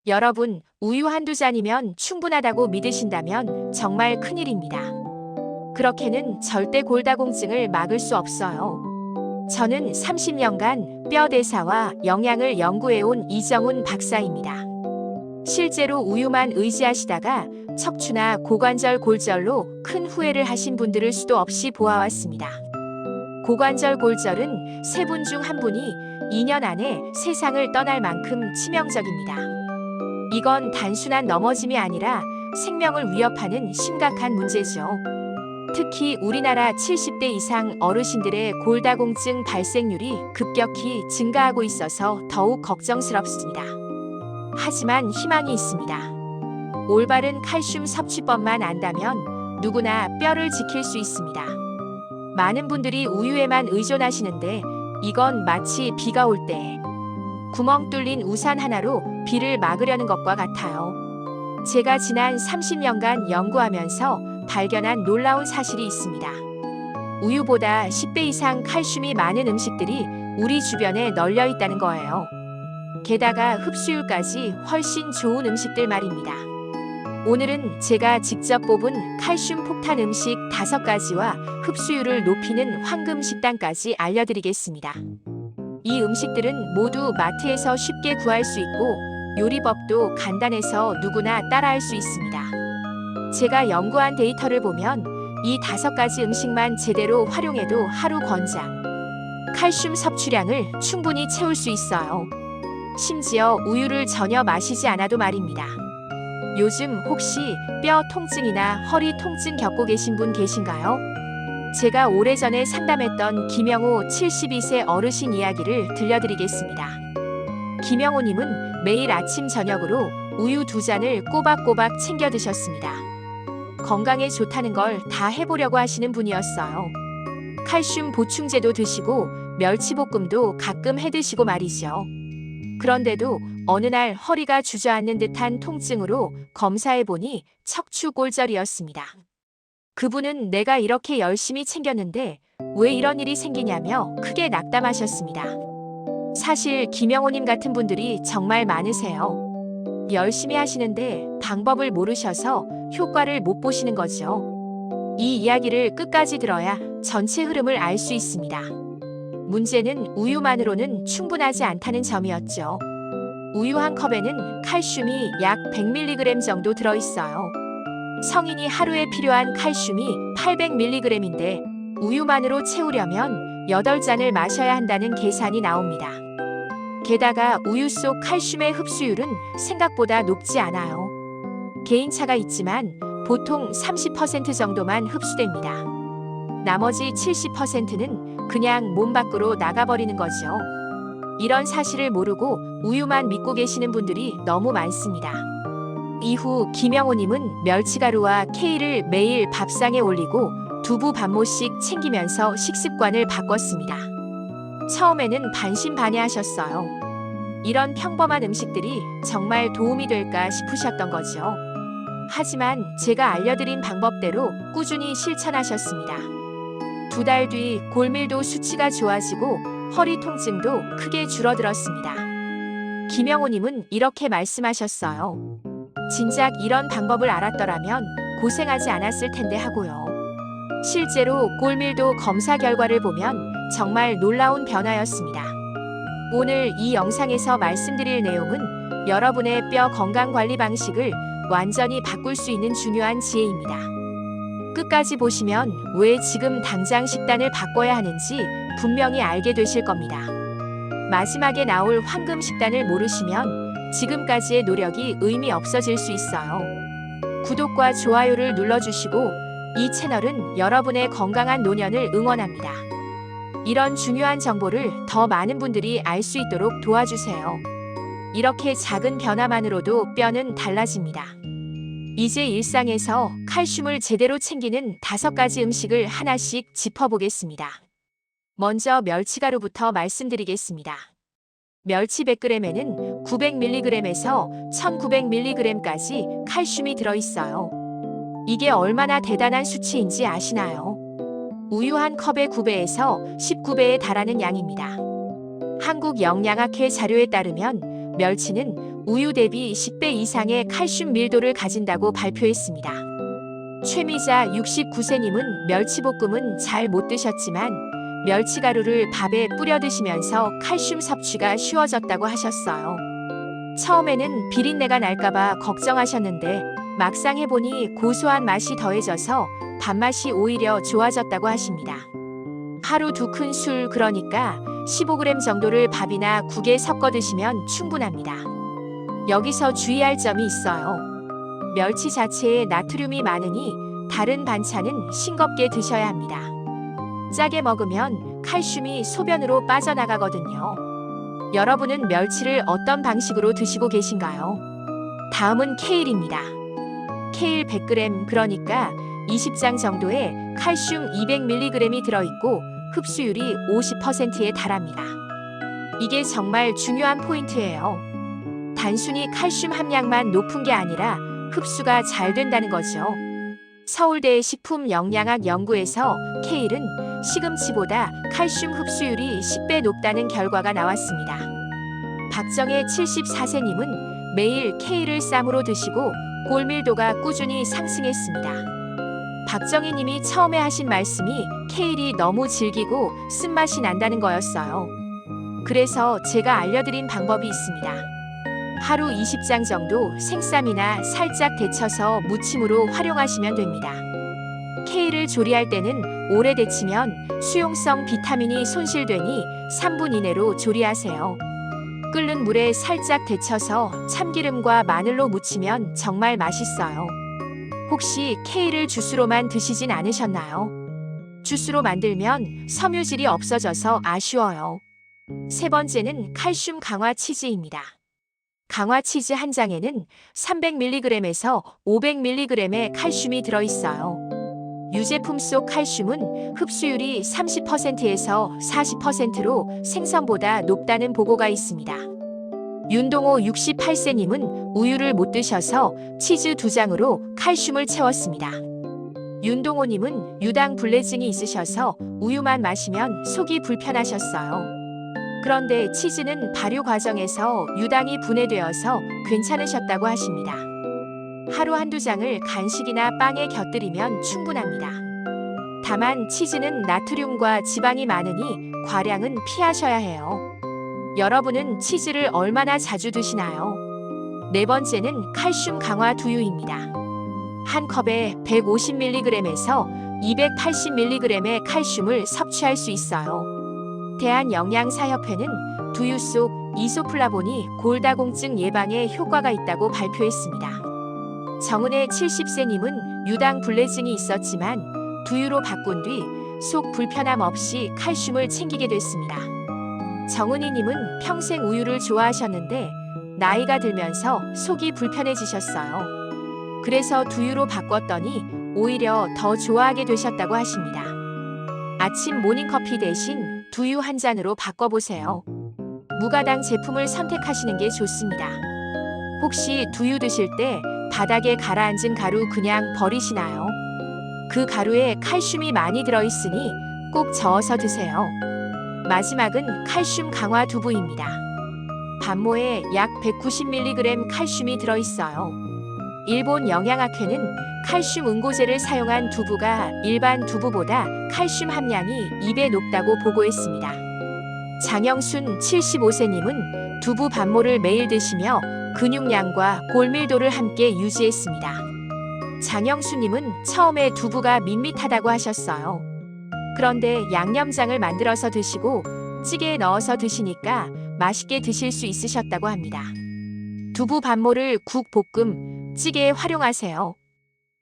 여러분, 우유 한두 잔이면 충분하다고 믿으신다면 정말 큰일입니다. 그렇게는 절대 골다공증을 막을 수 없어요. 저는 30년간 뼈 대사와 영양을 연구해온 이정훈 박사입니다. 실제로 우유만 의지하시다가 척추나 고관절 골절로 큰 후회를 하신 분들을 수도 없이 보아왔습니다. 고관절 골절은 3분 중 1분이 2년 안에 세상을 떠날 만큼 치명적입니다. 이건 단순한 넘어짐이 아니라 생명을 위협하는 심각한 문제죠. 특히 우리나라 70대 이상 어르신들의 골다공증 발생률이 급격히 증가하고 있어서 더욱 걱정스럽습니다. 하지만 희망이 있습니다. 올바른 칼슘 섭취법만 안다면 누구나 뼈를 지킬 수 있습니다. 많은 분들이 우유에만 의존하시는데 이건 마치 비가 올 때 구멍 뚫린 우산 하나로 비를 막으려는 것과 같아요. 제가 지난 30년간 연구하면서 발견한 놀라운 사실이 있습니다. 우유보다 10배 이상 칼슘이 많은 음식들이 우리 주변에 널려 있다는 거예요. 게다가 흡수율까지 훨씬 좋은 음식들 말입니다. 오늘은 제가 직접 뽑은 칼슘 폭탄 음식 5가지와 흡수율을 높이는 황금 식단까지 알려드리겠습니다. 이 음식들은 모두 마트에서 쉽게 구할 수 있고 요리법도 간단해서 누구나 따라할 수 있습니다. 제가 연구한 데이터를 보면 이 5가지 음식만 제대로 활용해도 하루 권장 칼슘 섭취량을 충분히 채울 수 있어요. 심지어 우유를 전혀 마시지 않아도 말입니다. 요즘 혹시 뼈 통증이나 허리 통증 겪고 계신 분 계신가요? 제가 오래전에 상담했던 김영호 72세 어르신 이야기를 들려드리겠습니다. 김영호님은 매일 아침 저녁으로 우유 2잔을 꼬박꼬박 챙겨 드셨습니다. 건강에 좋다는 걸 다 해보려고 하시는 분이었어요. 칼슘 보충제도 드시고 멸치볶음도 가끔 해 드시고 말이죠. 그런데도 어느 날 허리가 주저앉는 듯한 통증으로 검사해보니 척추골절이었습니다. 그분은 내가 이렇게 열심히 챙겼는데 왜 이런 일이 생기냐며 크게 낙담하셨습니다. 사실 김영호님 같은 분들이 정말 많으세요. 열심히 하시는데 방법을 모르셔서 효과를 못 보시는 거죠. 이 이야기를 끝까지 들어야 전체 흐름을 알 수 있습니다. 문제는 우유만으로는 충분하지 않다는 점이었죠. 우유 한 컵에는 칼슘이 약 100mg 정도 들어있어요. 성인이 하루에 필요한 칼슘이 800mg인데 우유만으로 채우려면 8잔을 마셔야 한다는 계산이 나옵니다. 게다가 우유 속 칼슘의 흡수율은 생각보다 높지 않아요. 개인차가 있지만 보통 30% 정도만 흡수됩니다. 나머지 70%는 그냥 몸 밖으로 나가버리는 거죠. 이런 사실을 모르고 우유만 믿고 계시는 분들이 너무 많습니다. 이후 김영호님은 멸치가루와 케일을 매일 밥상에 올리고 두부 반모씩 챙기면서 식습관을 바꿨습니다. 처음에는 반신반의하셨어요. 이런 평범한 음식들이 정말 도움이 될까 싶으셨던 거죠. 하지만 제가 알려드린 방법대로 꾸준히 실천하셨습니다. 2달 뒤 골밀도 수치가 좋아지고 허리 통증도 크게 줄어들었습니다. 김영호님은 이렇게 말씀하셨어요. 진작 이런 방법을 알았더라면 고생하지 않았을 텐데 하고요. 실제로 골밀도 검사 결과를 보면 정말 놀라운 변화였습니다. 오늘 이 영상에서 말씀드릴 내용은 여러분의 뼈 건강 관리 방식을 완전히 바꿀 수 있는 중요한 지혜입니다. 끝까지 보시면 왜 지금 당장 식단을 바꿔야 하는지 분명히 알게 되실 겁니다. 마지막에 나올 황금 식단을 모르시면 지금까지의 노력이 의미 없어질 수 있어요. 구독과 좋아요를 눌러주시고 이 채널은 여러분의 건강한 노년을 응원합니다. 이런 중요한 정보를 더 많은 분들이 알 수 있도록 도와주세요. 이렇게 작은 변화만으로도 뼈는 달라집니다. 이제 일상에서 칼슘을 제대로 챙기는 5가지 음식을 하나씩 짚어보겠습니다. 먼저 멸치가루부터 말씀드리겠습니다. 멸치 100g에는 900mg에서 1900mg까지 칼슘이 들어있어요. 이게 얼마나 대단한 수치인지 아시나요? 우유 한 컵의 9배에서 19배에 달하는 양입니다. 한국영양학회 자료에 따르면 멸치는 우유 대비 10배 이상의 칼슘 밀도를 가진다고 발표했습니다. 최미자 69세님은 멸치볶음은 잘 못 드셨지만 멸치가루를 밥에 뿌려 드시면서 칼슘 섭취가 쉬워졌다고 하셨어요. 처음에는 비린내가 날까봐 걱정하셨는데 막상 해보니 고소한 맛이 더해져서 밥맛이 오히려 좋아졌다고 하십니다. 하루 2큰 술, 그러니까 15g 정도를 밥이나 국에 섞어 드시면 충분합니다. 여기서 주의할 점이 있어요. 멸치 자체에 나트륨이 많으니 다른 반찬은 싱겁게 드셔야 합니다. 짜게 먹으면 칼슘이 소변으로 빠져나가거든요. 여러분은 멸치를 어떤 방식으로 드시고 계신가요? 다음은 케일입니다. 케일 100g, 그러니까 20장 정도에 칼슘 200mg이 들어있고 흡수율이 50%에 달합니다. 이게 정말 중요한 포인트예요. 단순히 칼슘 함량만 높은 게 아니라 흡수가 잘 된다는 거죠. 서울대 식품영양학연구에서 케일은 시금치보다 칼슘 흡수율이 10배 높다는 결과가 나왔습니다. 박정혜 74세님은 매일 케일을 쌈으로 드시고 골밀도가 꾸준히 상승했습니다. 박정희님이 처음에 하신 말씀이 케일이 너무 질기고 쓴맛이 난다는 거였어요. 그래서 제가 알려드린 방법이 있습니다. 하루 20장 정도 생쌈이나 살짝 데쳐서 무침으로 활용하시면 됩니다. 케일을 조리할 때는 오래 데치면 수용성 비타민이 손실되니 3분 이내로 조리하세요. 끓는 물에 살짝 데쳐서 참기름과 마늘로 무치면 정말 맛있어요. 혹시 케일을 주스로만 드시진 않으셨나요? 주스로 만들면 섬유질이 없어져서 아쉬워요. 세 번째는 칼슘 강화 치즈입니다. 강화 치즈 한 장에는 300mg에서 500mg의 칼슘이 들어있어요. 유제품 속 칼슘은 흡수율이 30%에서 40%로 생선보다 높다는 보고가 있습니다. 윤동호 68세님은 우유를 못 드셔서 치즈 2장으로 칼슘을 채웠습니다. 윤동호님은 유당 불내증이 있으셔서 우유만 마시면 속이 불편하셨어요. 그런데 치즈는 발효 과정에서 유당이 분해되어서 괜찮으셨다고 하십니다. 하루 1~2장을 간식이나 빵에 곁들이면 충분합니다. 다만 치즈는 나트륨과 지방이 많으니 과량은 피하셔야 해요. 여러분은 치즈를 얼마나 자주 드시나요? 네 번째는 칼슘 강화 두유입니다. 한 컵에 150mg에서 280mg의 칼슘을 섭취할 수 있어요. 대한영양사협회는 두유 속 이소플라본이 골다공증 예방에 효과가 있다고 발표했습니다. 정은혜 70세님은 유당 불내증이 있었지만 두유로 바꾼 뒤 속 불편함 없이 칼슘을 챙기게 됐습니다. 정은희님은 평생 우유를 좋아하셨는데 나이가 들면서 속이 불편해지셨어요. 그래서 두유로 바꿨더니 오히려 더 좋아하게 되셨다고 하십니다. 아침 모닝커피 대신 두유 한 잔으로 바꿔보세요. 무가당 제품을 선택하시는 게 좋습니다. 혹시 두유 드실 때 바닥에 가라앉은 가루 그냥 버리시나요? 그 가루에 칼슘이 많이 들어있으니 꼭 저어서 드세요. 마지막은 칼슘 강화 두부입니다. 반모에 약 190mg 칼슘이 들어있어요. 일본 영양학회는 칼슘 응고제를 사용한 두부가 일반 두부보다 칼슘 함량이 2배 높다고 보고했습니다. 장영순 75세님은 두부 반모를 매일 드시며 근육량과 골밀도를 함께 유지했습니다. 장영수님은 처음에 두부가 밋밋하다고 하셨어요. 그런데 양념장을 만들어서 드시고 찌개에 넣어서 드시니까 맛있게 드실 수 있으셨다고 합니다. 두부 반모를 국, 볶음, 찌개에 활용하세요.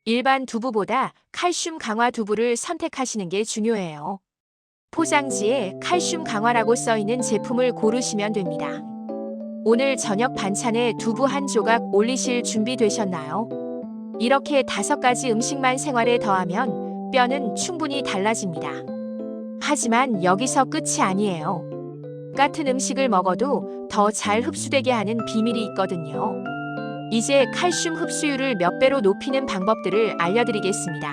일반 두부보다 칼슘 강화 두부를 선택하시는 게 중요해요. 포장지에 칼슘 강화라고 써있는 제품을 고르시면 됩니다. 오늘 저녁 반찬에 두부 한 조각 올리실 준비 되셨나요? 이렇게 5가지 음식만 생활에 더하면 뼈는 충분히 달라집니다. 하지만 여기서 끝이 아니에요. 같은 음식을 먹어도 더 잘 흡수되게 하는 비밀이 있거든요. 이제 칼슘 흡수율을 몇 배로 높이는 방법들을 알려드리겠습니다.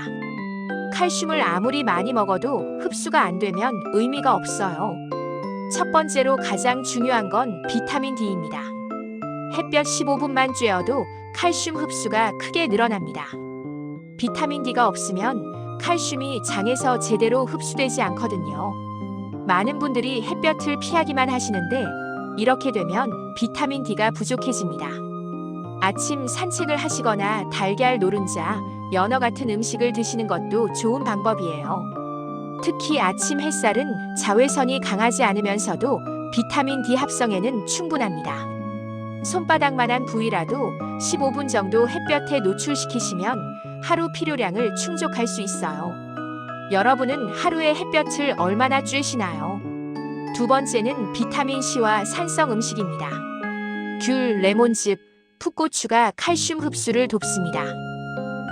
칼슘을 아무리 많이 먹어도 흡수가 안 되면 의미가 없어요. 첫 번째로 가장 중요한 건 비타민 D입니다. 햇볕 15분만 쬐어도 칼슘 흡수가 크게 늘어납니다. 비타민 D가 없으면 칼슘이 장에서 제대로 흡수되지 않거든요. 많은 분들이 햇볕을 피하기만 하시는데 이렇게 되면 비타민 D가 부족해집니다. 아침 산책을 하시거나 달걀 노른자, 연어 같은 음식을 드시는 것도 좋은 방법이에요. 특히 아침 햇살은 자외선이 강하지 않으면서도 비타민 D 합성에는 충분합니다. 손바닥만한 부위라도 15분 정도 햇볕에 노출시키시면 하루 필요량을 충족할 수 있어요. 여러분은 하루에 햇볕을 얼마나 쬐시나요? 두 번째는 비타민 C와 산성 음식입니다. 귤, 레몬즙, 풋고추가 칼슘 흡수를 돕습니다.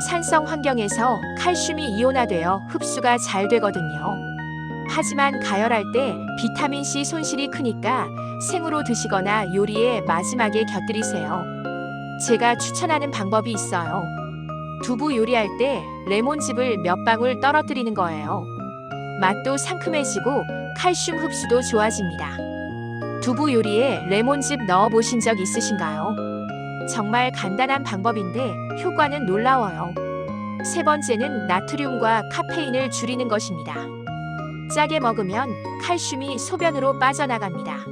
산성 환경에서 칼슘이 이온화되어 흡수가 잘 되거든요. 하지만 가열할 때 비타민 C 손실이 크니까 생으로 드시거나 요리에 마지막에 곁들이세요. 제가 추천하는 방법이 있어요. 두부 요리할 때 레몬즙을 몇 방울 떨어뜨리는 거예요. 맛도 상큼해지고 칼슘 흡수도 좋아집니다. 두부 요리에 레몬즙 넣어 보신 적 있으신가요? 정말 간단한 방법인데 효과는 놀라워요. 세 번째는 나트륨과 카페인을 줄이는 것입니다. 짜게 먹으면 칼슘이 소변으로 빠져나갑니다.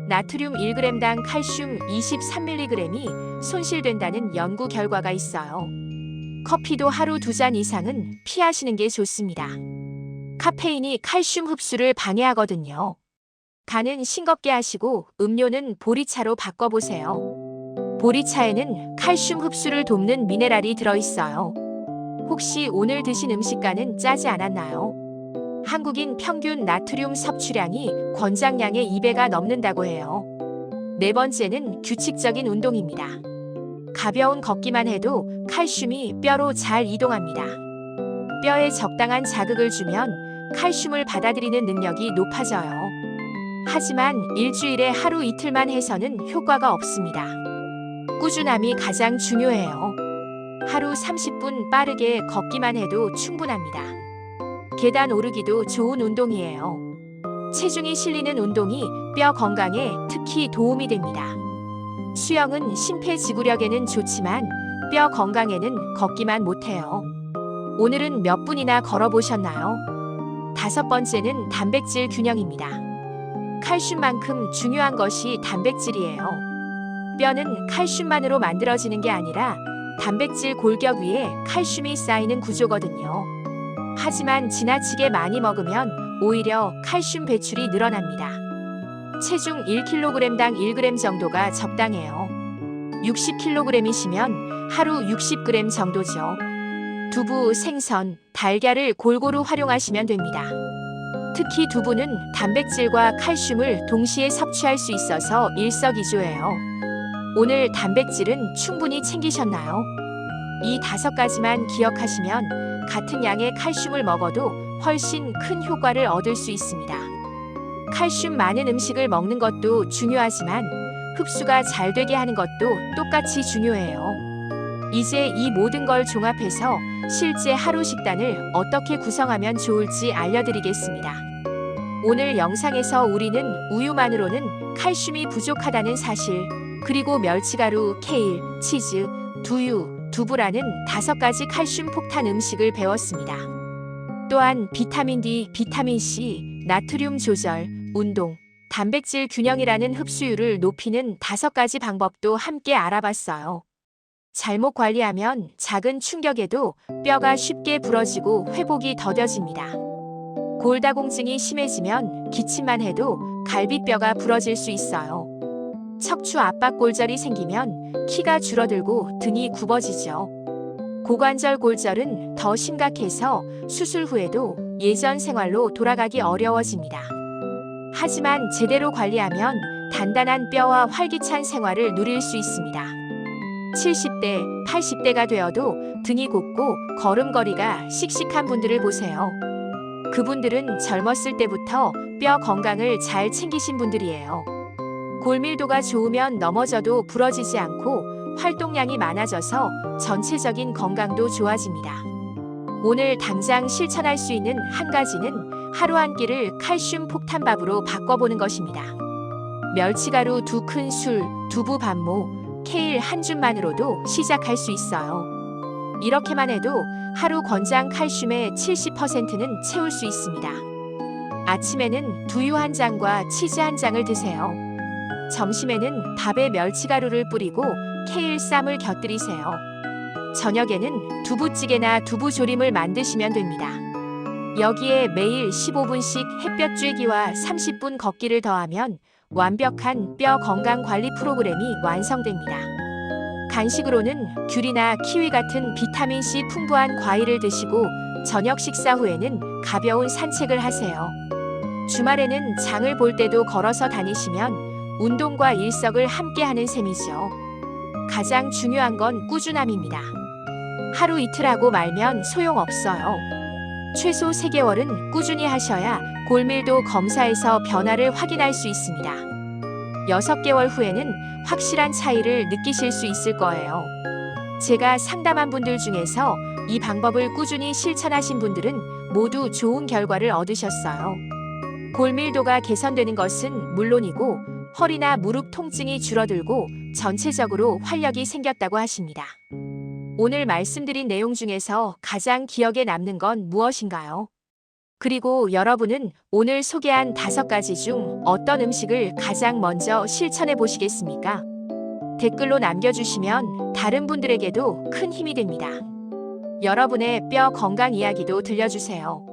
나트륨 1g당 칼슘 23mg이 손실된다는 연구 결과가 있어요. 커피도 하루 2잔 이상은 피하시는 게 좋습니다. 카페인이 칼슘 흡수를 방해하거든요. 간은 싱겁게 하시고 음료는 보리차로 바꿔보세요. 보리차에는 칼슘 흡수를 돕는 미네랄이 들어있어요. 혹시 오늘 드신 음식과는 짜지 않았나요? 한국인 평균 나트륨 섭취량이 권장량의 2배가 넘는다고 해요. 네 번째는 규칙적인 운동입니다. 가벼운 걷기만 해도 칼슘이 뼈로 잘 이동합니다. 뼈에 적당한 자극을 주면 칼슘을 받아들이는 능력이 높아져요. 하지만 일주일에 하루 이틀만 해서는 효과가 없습니다. 꾸준함이 가장 중요해요. 하루 30분 빠르게 걷기만 해도 충분합니다. 계단 오르기도 좋은 운동이에요. 체중이 실리는 운동이 뼈 건강에 특히 도움이 됩니다. 수영은 심폐지구력에는 좋지만 뼈 건강에는 걷기만 못해요. 오늘은 몇 분이나 걸어보셨나요? 다섯 번째는 단백질 균형입니다. 칼슘만큼 중요한 것이 단백질이에요. 뼈는 칼슘만으로 만들어지는 게 아니라 단백질 골격 위에 칼슘이 쌓이는 구조거든요. 하지만 지나치게 많이 먹으면 오히려 칼슘 배출이 늘어납니다. 체중 1kg당 1g 정도가 적당해요. 60kg이시면 하루 60g 정도죠. 두부, 생선, 달걀을 골고루 활용하시면 됩니다. 특히 두부는 단백질과 칼슘을 동시에 섭취할 수 있어서 일석이조예요. 오늘 단백질은 충분히 챙기셨나요? 이 5가지만 기억하시면 같은 양의 칼슘을 먹어도 훨씬 큰 효과를 얻을 수 있습니다. 칼슘 많은 음식을 먹는 것도 중요하지만 흡수가 잘 되게 하는 것도 똑같이 중요해요. 이제 이 모든 걸 종합해서 실제 하루 식단을 어떻게 구성하면 좋을지 알려드리겠습니다. 오늘 영상에서 우리는 우유만으로는 칼슘이 부족하다는 사실, 그리고 멸치가루, 케일, 치즈, 두유, 두부라는 5가지 칼슘 폭탄 음식을 배웠습니다. 또한 비타민 D, 비타민 C, 나트륨 조절, 운동, 단백질 균형이라는 흡수율을 높이는 5가지 방법도 함께 알아봤어요. 잘못 관리하면 작은 충격에도 뼈가 쉽게 부러지고 회복이 더뎌집니다. 골다공증이 심해지면 기침만 해도 갈비뼈가 부러질 수 있어요. 척추 압박 골절이 생기면 키가 줄어들고 등이 굽어지죠. 고관절 골절은 더 심각해서 수술 후에도 예전 생활로 돌아가기 어려워집니다. 하지만 제대로 관리하면 단단한 뼈와 활기찬 생활을 누릴 수 있습니다. 70대, 80대가 되어도 등이 곱고 걸음걸이가 씩씩한 분들을 보세요. 그분들은 젊었을 때부터 뼈 건강을 잘 챙기신 분들이에요. 골밀도가 좋으면 넘어져도 부러지지 않고 활동량이 많아져서 전체적인 건강도 좋아집니다. 오늘 당장 실천할 수 있는 한 가지는 하루 한 끼를 칼슘 폭탄밥으로 바꿔보는 것입니다. 멸치가루 2큰술, 두부 반모, 케일 한 줌만으로도 시작할 수 있어요. 이렇게만 해도 하루 권장 칼슘의 70%는 채울 수 있습니다. 아침에는 두유 한 잔과 치즈 한 장을 드세요. 점심에는 밥에 멸치가루를 뿌리고 케일 쌈을 곁들이세요. 저녁에는 두부찌개나 두부조림을 만드시면 됩니다. 여기에 매일 15분씩 햇볕 쬐기와 30분 걷기를 더하면 완벽한 뼈 건강 관리 프로그램이 완성됩니다. 간식으로는 귤이나 키위 같은 비타민C 풍부한 과일을 드시고 저녁 식사 후에는 가벼운 산책을 하세요. 주말에는 장을 볼 때도 걸어서 다니시면 운동과 일석을 함께 하는 셈이죠. 가장 중요한 건 꾸준함입니다. 하루 이틀 하고 말면 소용없어요. 최소 3개월은 꾸준히 하셔야 골밀도 검사에서 변화를 확인할 수 있습니다. 6개월 후에는 확실한 차이를 느끼실 수 있을 거예요. 제가 상담한 분들 중에서 이 방법을 꾸준히 실천하신 분들은 모두 좋은 결과를 얻으셨어요. 골밀도가 개선되는 것은 물론이고 허리나 무릎 통증이 줄어들고 전체적으로 활력이 생겼다고 하십니다. 오늘 말씀드린 내용 중에서 가장 기억에 남는 건 무엇인가요? 그리고 여러분은 오늘 소개한 5가지 중 어떤 음식을 가장 먼저 실천해 보시겠습니까? 댓글로 남겨주시면 다른 분들에게도 큰 힘이 됩니다. 여러분의 뼈 건강 이야기도 들려주세요.